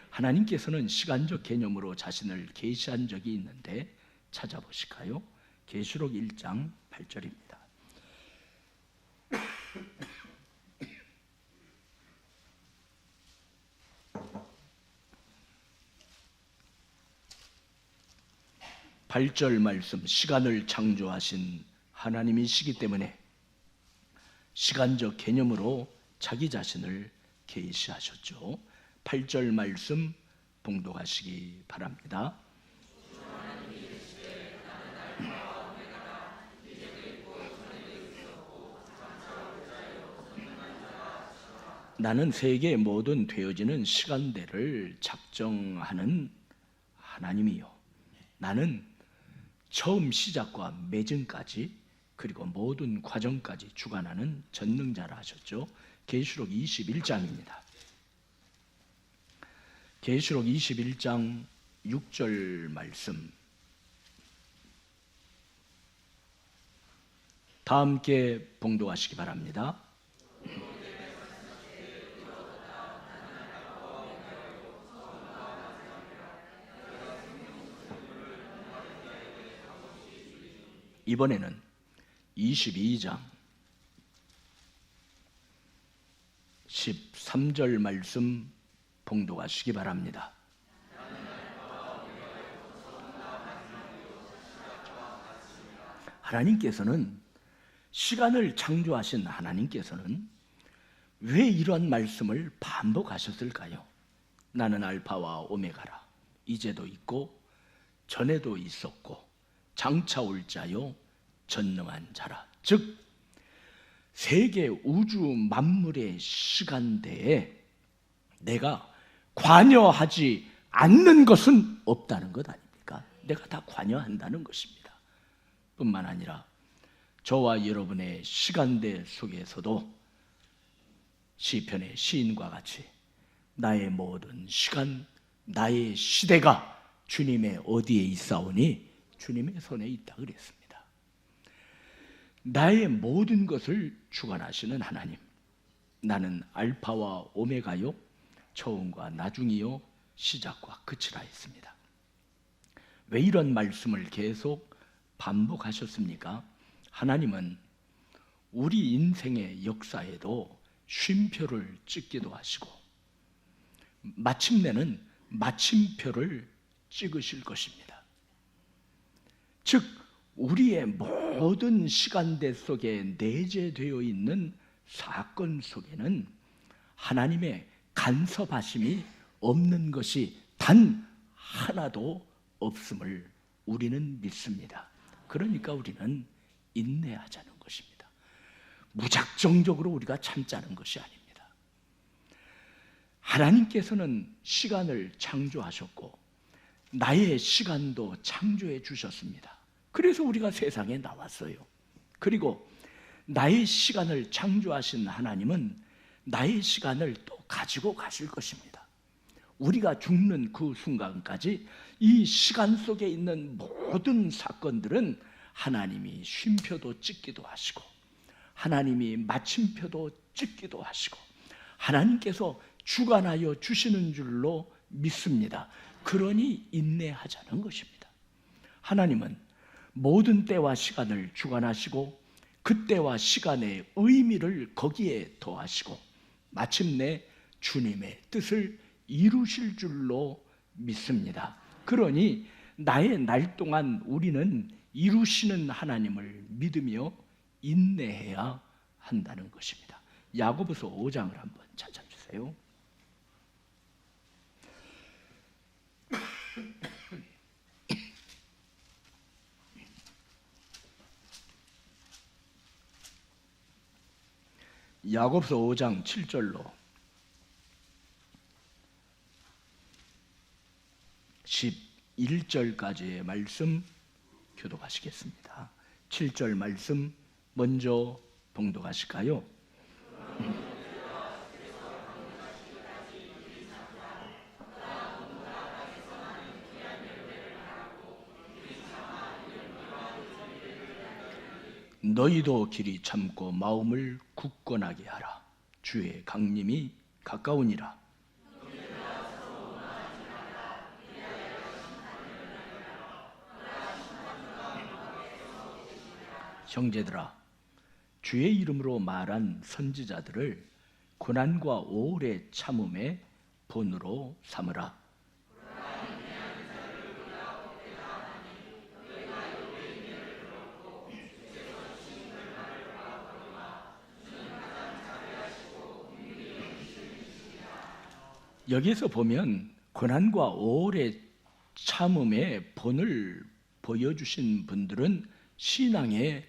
하나님께서는 시간적 개념으로 자신을 계시한 적이 있는데 찾아보실까요? 계시록 1장 8절입니다. 팔절 말씀, 시간을 창조하신 하나님이시기 때문에 시간적 개념으로 자기 자신을 계시하셨죠. 8절 말씀 봉독하시기 바랍니다. 나는 세계의 모든 되어지는 시간대를 작정하는 하나님이요, 나는 처음 시작과 매증까지 그리고 모든 과정까지 주관하는 전능자라 하셨죠. 계시록 21장입니다. 계시록 21장 6절 말씀 다 함께 봉독하시기 바랍니다. 이번에는 22장 13절 말씀 봉독하시기 바랍니다. 하나님께서는, 시간을 창조하신 하나님께서는 왜 이러한 말씀을 반복하셨을까요? 나는 알파와 오메가라, 이제도 있고 전에도 있었고 장차 올 자요 전능한 자라. 즉 세계 우주 만물의 시간대에 내가 관여하지 않는 것은 없다는 것 아닙니까? 내가 다 관여한다는 것입니다. 뿐만 아니라 저와 여러분의 시간대 속에서도 시편의 시인과 같이 나의 모든 시간, 나의 시대가 주님의 어디에 있사오니 주님의 손에 있다 그랬습니다. 나의 모든 것을 주관하시는 하나님, 나는 알파와 오메가요 처음과 나중이요 시작과 끝이라 했습니다. 왜 이런 말씀을 계속 반복하셨습니까? 하나님은 우리 인생의 역사에도 쉼표를 찍기도 하시고 마침내는 마침표를 찍으실 것입니다. 즉 우리의 모든 시간대 속에 내재되어 있는 사건 속에는 하나님의 간섭하심이 없는 것이 단 하나도 없음을 우리는 믿습니다. 그러니까 우리는 인내하자는 것입니다. 무작정적으로 우리가 참자는 것이 아닙니다. 하나님께서는 시간을 창조하셨고 나의 시간도 창조해 주셨습니다. 그래서 우리가 세상에 나왔어요. 그리고 나의 시간을 창조하신 하나님은 나의 시간을 또 가지고 가실 것입니다. 우리가 죽는 그 순간까지 이 시간 속에 있는 모든 사건들은 하나님이 쉼표도 찍기도 하시고 하나님이 마침표도 찍기도 하시고 하나님께서 주관하여 주시는 줄로 믿습니다. 그러니 인내하자는 것입니다. 하나님은 모든 때와 시간을 주관하시고 그 때와 시간의 의미를 거기에 더하시고 마침내 주님의 뜻을 이루실 줄로 믿습니다. 그러니 나의 날 동안 우리는 이루시는 하나님을 믿으며 인내해야 한다는 것입니다. 야고보서 5장을 한번 찾아주세요. 야고보서 5장 7절로 11절까지의 말씀 교독하시겠습니다. 7절 말씀 먼저 봉독하실까요? 너희도 길이 참고 마음을 굳건하게 하라. 주의 강림이 가까우니라. 형제들아, 주의 이름으로 말한 선지자들을 고난과 오래 참음의 본으로 삼으라. 여기서 보면 고난과 오래 참음의 본을 보여주신 분들은 신앙의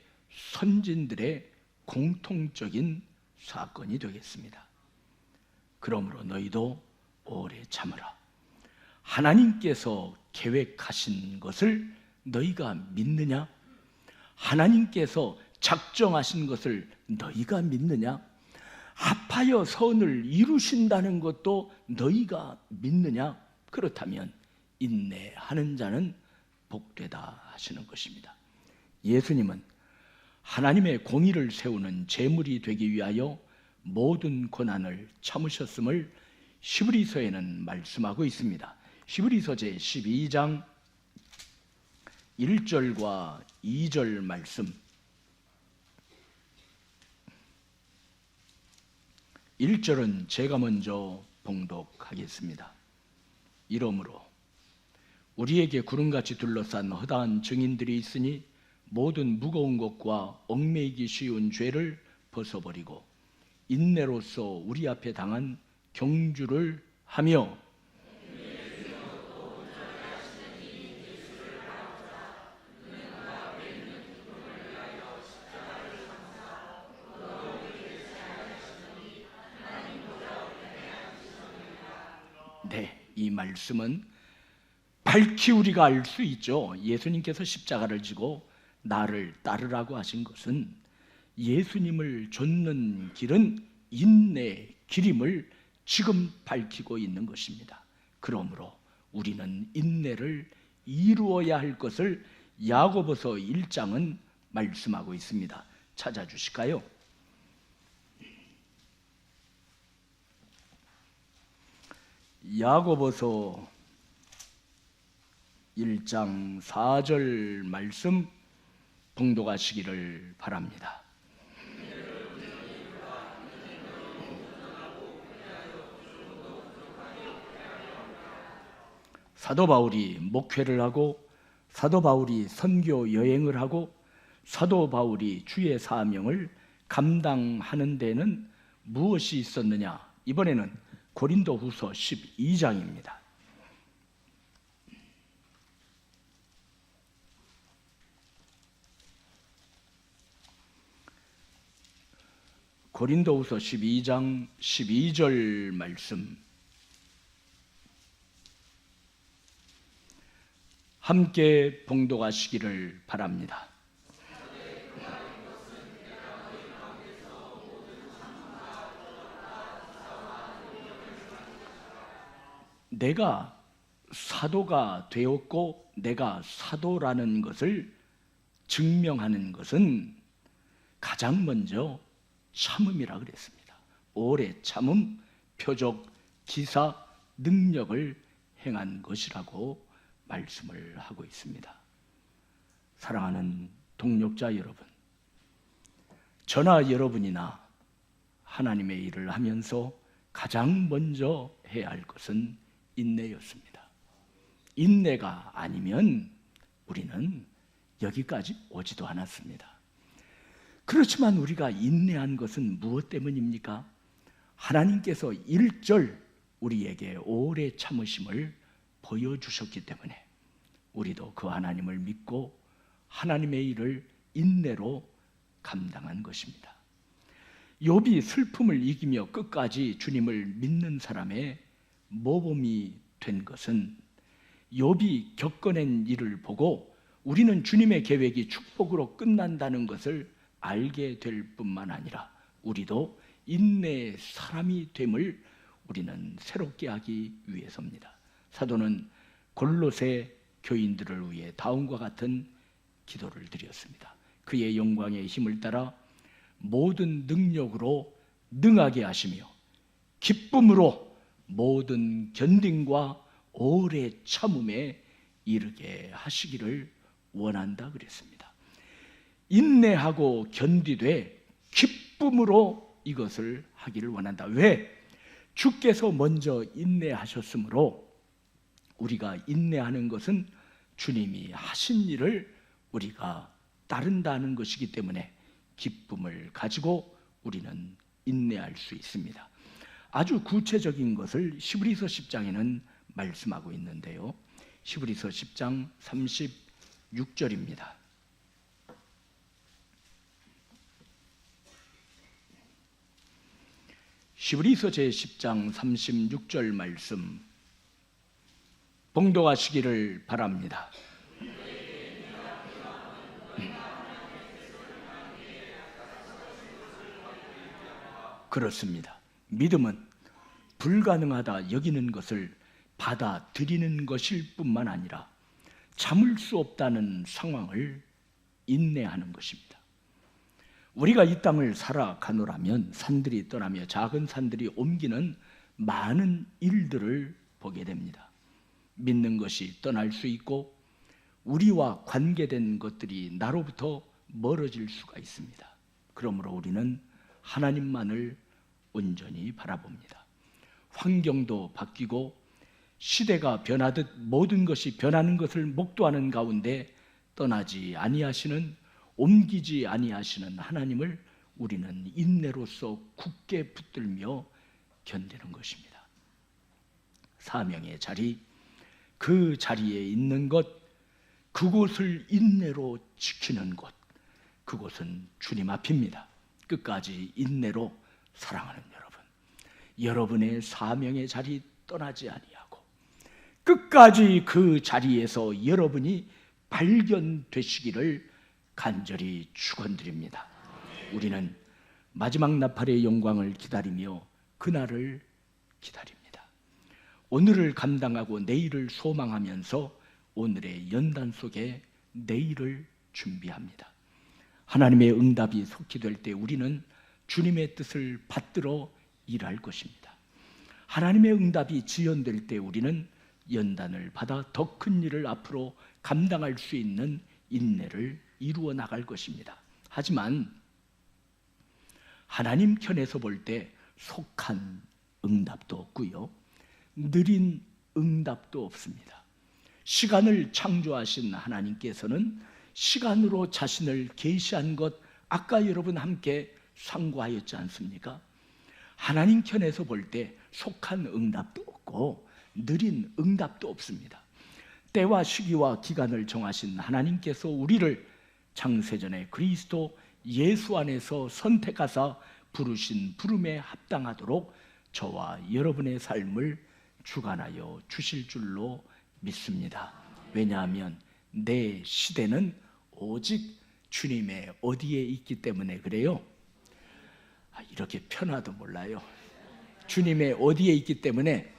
선진들의 공통적인 사건이 되겠습니다. 그러므로 너희도 오래 참으라. 하나님께서 계획하신 것을 너희가 믿느냐? 하나님께서 작정하신 것을 너희가 믿느냐? 합하여 선을 이루신다는 것도 너희가 믿느냐? 그렇다면 인내하는 자는 복되다 하시는 것입니다. 예수님은 하나님의 공의를 세우는 제물이 되기 위하여 모든 고난을 참으셨음을 히브리서에는 말씀하고 있습니다. 히브리서 제12장 1절과 2절 말씀. 1절은 제가 먼저 봉독하겠습니다. 이러므로 우리에게 구름같이 둘러싼 허다한 증인들이 있으니 모든 무거운 것과 얽매이기 쉬운 죄를 벗어버리고 인내로서 우리 앞에 당한 경주를 하며 이 말씀은 밝히 우리가 알 수 있죠. 예수님께서 십자가를 지고 나를 따르라고 하신 것은 예수님을 좇는 길은 인내의 길임을 지금 밝히고 있는 것입니다. 그러므로 우리는 인내를 이루어야 할 것을 야고보서 1장은 말씀하고 있습니다. 찾아주실까요? 야고보서 1장 4절 말씀 봉독하시기를 바랍니다. 사도 바울이 목회를 하고 사도 바울이 선교 여행을 하고 사도 바울이 주의 사명을 감당하는 데는 무엇이 있었느냐? 이번에는 고린도후서 12장입니다. 고린도후서 12장 12절 말씀 함께 봉독하시기를 바랍니다. 내가 사도가 되었고 내가 사도라는 것을 증명하는 것은 가장 먼저 참음이라 그랬습니다. 오래 참음, 표적, 기사, 능력을 행한 것이라고 말씀을 하고 있습니다. 사랑하는 동역자 여러분, 저나 여러분이나 하나님의 일을 하면서 가장 먼저 해야 할 것은 인내였습니다. 인내가 아니면 우리는 여기까지 오지도 않았습니다. 그렇지만 우리가 인내한 것은 무엇 때문입니까? 하나님께서 1절 우리에게 오래 참으심을 보여주셨기 때문에 우리도 그 하나님을 믿고 하나님의 일을 인내로 감당한 것입니다. 욥이 슬픔을 이기며 끝까지 주님을 믿는 사람의 모범이 된 것은 욥이 겪어낸 일을 보고 우리는 주님의 계획이 축복으로 끝난다는 것을 알게 될 뿐만 아니라 우리도 인내의 사람이 됨을 우리는 새롭게 하기 위해서입니다. 사도는 골로새 교인들을 위해 다음과 같은 기도를 드렸습니다. 그의 영광의 힘을 따라 모든 능력으로 능하게 하시며 기쁨으로 모든 견딤과 오래 참음에 이르게 하시기를 원한다 그랬습니다. 인내하고 견디되 기쁨으로 이것을 하기를 원한다. 왜? 주께서 먼저 인내하셨으므로 우리가 인내하는 것은 주님이 하신 일을 우리가 따른다는 것이기 때문에 기쁨을 가지고 우리는 인내할 수 있습니다. 아주 구체적인 것을 히브리서 10장에는 말씀하고 있는데요. 히브리서 10장 36절입니다. 히브리서 제10장 36절 말씀 봉독하시기를 바랍니다. 그렇습니다. 믿음은 불가능하다 여기는 것을 받아들이는 것일 뿐만 아니라 참을 수 없다는 상황을 인내하는 것입니다. 우리가 이 땅을 살아가노라면 산들이 떠나며 작은 산들이 옮기는 많은 일들을 보게 됩니다. 믿는 것이 떠날 수 있고 우리와 관계된 것들이 나로부터 멀어질 수가 있습니다. 그러므로 우리는 하나님만을 온전히 바라봅니다. 환경도 바뀌고 시대가 변하듯 모든 것이 변하는 것을 목도하는 가운데 떠나지 아니하시는, 옮기지 아니하시는 하나님을 우리는 인내로서 굳게 붙들며 견디는 것입니다. 사명의 자리, 그 자리에 있는 것, 그곳을 인내로 지키는 곳, 그곳은 주님 앞입니다. 끝까지 인내로 사랑하는 여러분, 여러분의 사명의 자리 떠나지 아니하고 끝까지 그 자리에서 여러분이 발견되시기를 간절히 축원드립니다. 우리는 마지막 나팔의 영광을 기다리며 그날을 기다립니다. 오늘을 감당하고 내일을 소망하면서 오늘의 연단 속에 내일을 준비합니다. 하나님의 응답이 속히 될 때 우리는 주님의 뜻을 받들어 일할 것입니다. 하나님의 응답이 지연될 때 우리는 연단을 받아 더 큰 일을 앞으로 감당할 수 있는 인내를 이루어 나갈 것입니다. 하지만 하나님 편에서 볼 때 속한 응답도 없고요, 느린 응답도 없습니다. 시간을 창조하신 하나님께서는 시간으로 자신을 계시한 것, 아까 여러분 함께 상고하였지 않습니까? 하나님 편에서 볼 때 속한 응답도 없고 느린 응답도 없습니다. 때와 시기와 기간을 정하신 하나님께서 우리를 창세전에 그리스도 예수 안에서 선택하사 부르신 부름에 합당하도록 저와 여러분의 삶을 주관하여 주실 줄로 믿습니다. 왜냐하면 내 시대는 오직 주님의 어디에 있기 때문에 그래요. 이렇게 편하도 몰라요. 주님의 어디에 있기 때문에,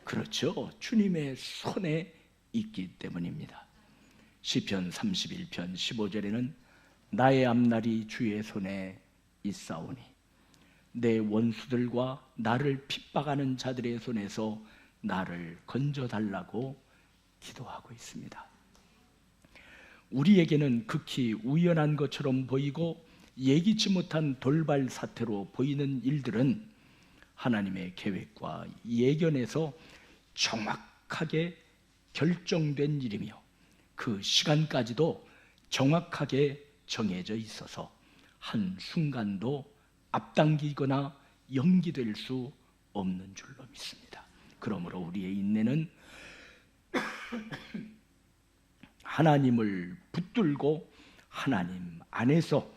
그렇죠, 주님의 손에 있기 때문입니다. 시편 31편 15절에는 나의 앞날이 주의 손에 있사오니 내 원수들과 나를 핍박하는 자들의 손에서 나를 건져달라고 기도하고 있습니다. 우리에게는 극히 우연한 것처럼 보이고 예기치 못한 돌발 사태로 보이는 일들은 하나님의 계획과 예견에서 정확하게 결정된 일이며 그 시간까지도 정확하게 정해져 있어서 한순간도 앞당기거나 연기될 수 없는 줄로 믿습니다. 그러므로 우리의 인내는 하나님을 붙들고 하나님 안에서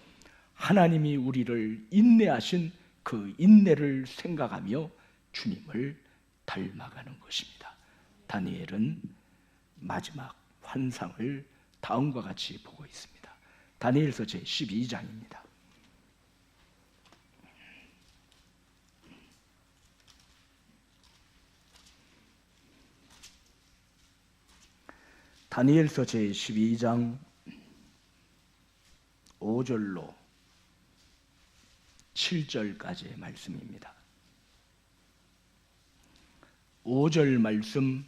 하나님이 우리를 인내하신 그 인내를 생각하며 주님을 닮아가는 것입니다. 다니엘은 마지막 환상을 다음과 같이 보고 있습니다. 다니엘서 제12장입니다. 다니엘서 제12장 5절로 7절까지의 말씀입니다. 5절 말씀,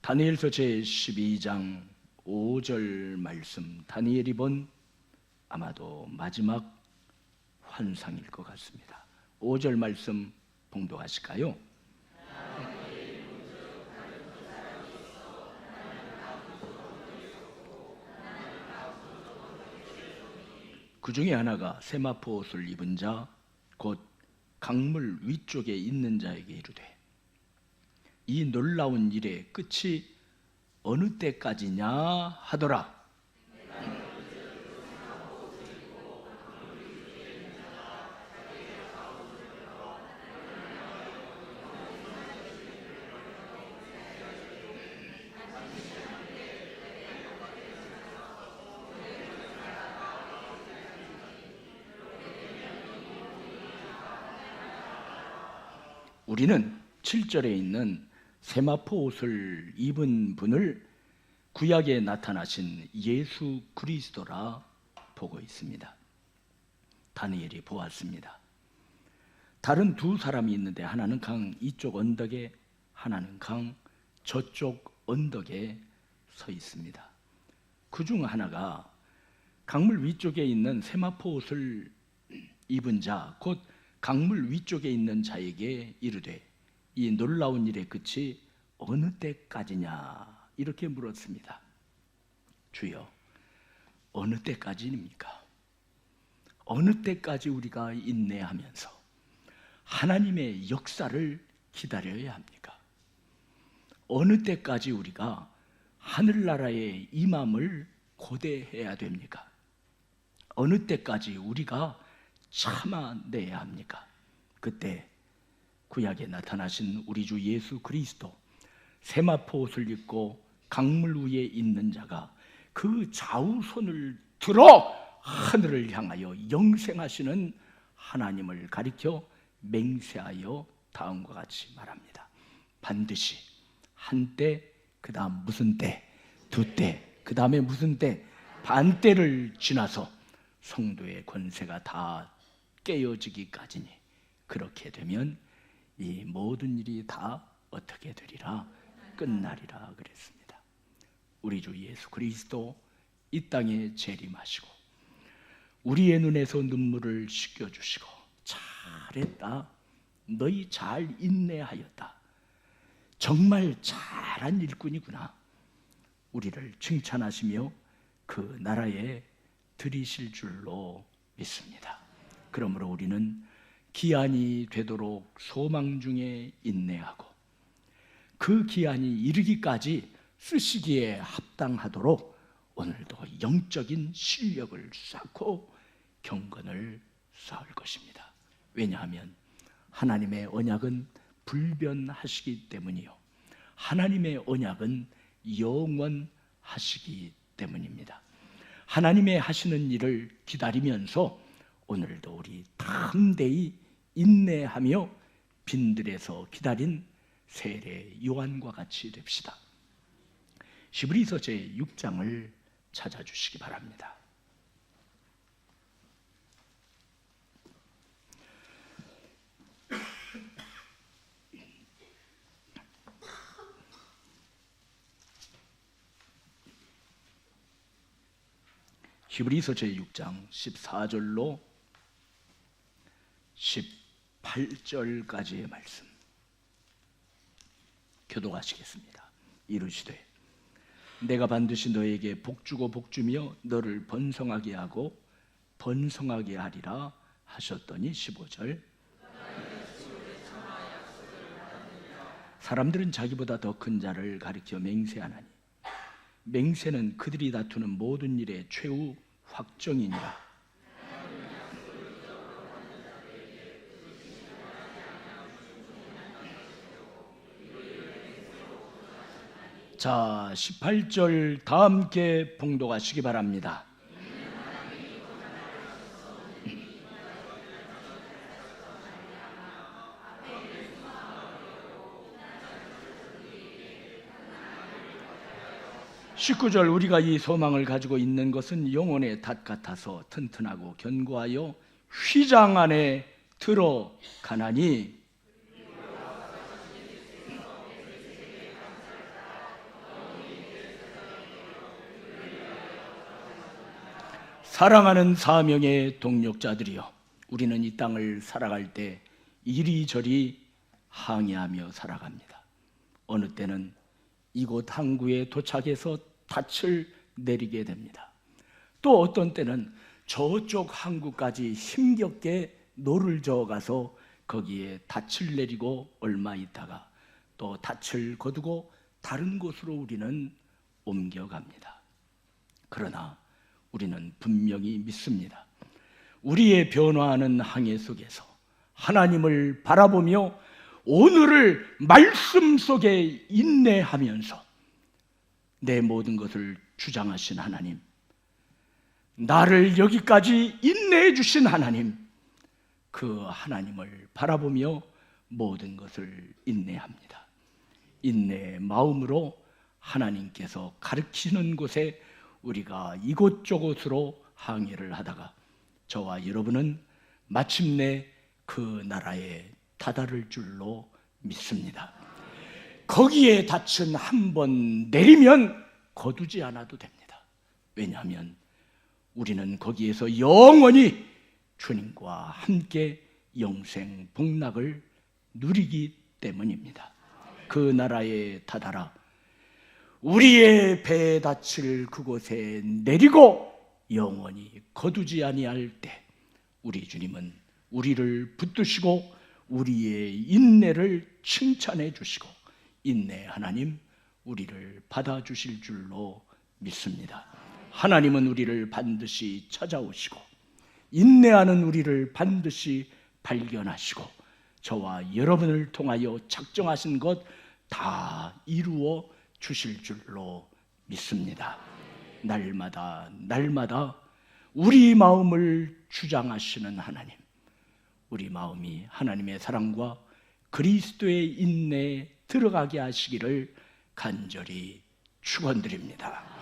다니엘서 제12장 5절 말씀, 다니엘이 본 아마도 마지막 환상일 것 같습니다. 5절 말씀 봉독하실까요? 그 중에 하나가 세마포 옷을 입은 자, 곧 강물 위쪽에 있는 자에게 이르되, 이 놀라운 일의 끝이 어느 때까지냐 하더라. 우리는 7절에 있는 세마포 옷을 입은 분을 구약에 나타나신 예수 그리스도라 보고 있습니다. 다니엘이 보았습니다. 다른 두 사람이 있는데 하나는 강 이쪽 언덕에, 하나는 강 저쪽 언덕에 서 있습니다. 그중 하나가 강물 위쪽에 있는 세마포 옷을 입은 자, 곧 강물 위쪽에 있는 자에게 이르되, 이 놀라운 일의 끝이 어느 때까지냐 이렇게 물었습니다. 주여, 어느 때까지입니까? 어느 때까지 우리가 인내하면서 하나님의 역사를 기다려야 합니까? 어느 때까지 우리가 하늘나라의 임함을 고대해야 됩니까? 어느 때까지 우리가 참아내야 합니까? 그때 구약에 나타나신 우리 주 예수 그리스도, 세마포 옷을 입고 강물 위에 있는 자가 그 좌우손을 들어 하늘을 향하여 영생하시는 하나님을 가리켜 맹세하여 다음과 같이 말합니다. 반드시 한때, 그 다음 무슨 때, 두 때, 그 다음에 무슨 때, 반때를 지나서 성도의 권세가 다 깨어지기까지니, 그렇게 되면 이 모든 일이 다 어떻게 되리라? 끝나리라 그랬습니다. 우리 주 예수 그리스도 이 땅에 재림하시고 우리의 눈에서 눈물을 씻겨주시고, 잘했다, 너희 잘 인내하였다, 정말 잘한 일꾼이구나, 우리를 칭찬하시며 그 나라에 들이실 줄로 믿습니다. 그러므로 우리는 기한이 되도록 소망 중에 인내하고, 그 기한이 이르기까지 쓰시기에 합당하도록 오늘도 영적인 실력을 쌓고 경건을 쌓을 것입니다. 왜냐하면 하나님의 언약은 불변하시기 때문이요, 하나님의 언약은 영원하시기 때문입니다. 하나님의 하시는 일을 기다리면서 오늘도 우리 담대히 인내하며 빈들에서 기다린 세례 요한과 같이 됩시다. 히브리서 제6장을 찾아주시기 바랍니다. 히브리서 제6장 14절로 18절까지의 말씀 교독하시겠습니다. 이르시되, 내가 반드시 너에게 복주고 복주며 너를 번성하게 하고 번성하게 하리라 하셨더니 15절, 사람들은 자기보다 더 큰 자를 가리켜 맹세하나니 맹세는 그들이 다투는 모든 일의 최후 확정이니라. 자, 18절 다 함께 봉독하시기 바랍니다. (19절) 우리가 이 소망을 가지고 있는 것은 영혼의 닷 같아서 튼튼하고 견고하여 휘장 안에 들어가나니, 사랑하는 사명의 동력자들이여, 우리는 이 땅을 살아갈 때 이리저리 항해하며 살아갑니다. 어느 때는 이곳 항구에 도착해서 닻을 내리게 됩니다. 또 어떤 때는 저쪽 항구까지 힘겹게 노를 저어가서 거기에 닻을 내리고 얼마 있다가 또 닻을 거두고 다른 곳으로 우리는 옮겨갑니다. 그러나 우리는 분명히 믿습니다. 우리의 변화하는 항해 속에서 하나님을 바라보며 오늘을 말씀 속에 인내하면서 내 모든 것을 주장하신 하나님, 나를 여기까지 인내해 주신 하나님, 그 하나님을 바라보며 모든 것을 인내합니다. 인내의 마음으로 하나님께서 가르치는 곳에 우리가 이곳저곳으로 항해를 하다가 저와 여러분은 마침내 그 나라에 다다를 줄로 믿습니다. 거기에 닻은 한번 내리면 거두지 않아도 됩니다. 왜냐하면 우리는 거기에서 영원히 주님과 함께 영생 복락을 누리기 때문입니다. 그 나라에 다다라 우리의 배의 닻을 그곳에 내리고 영원히 거두지 아니할 때 우리 주님은 우리를 붙드시고 우리의 인내를 칭찬해 주시고 인내 하나님 우리를 받아주실 줄로 믿습니다. 하나님은 우리를 반드시 찾아오시고 인내하는 우리를 반드시 발견하시고 저와 여러분을 통하여 작정하신 것 다 이루어 주실 줄로 믿습니다. 날마다 우리 마음을 주장하시는 하나님, 우리 마음이 하나님의 사랑과 그리스도의 인내에 들어가게 하시기를 간절히 축원드립니다.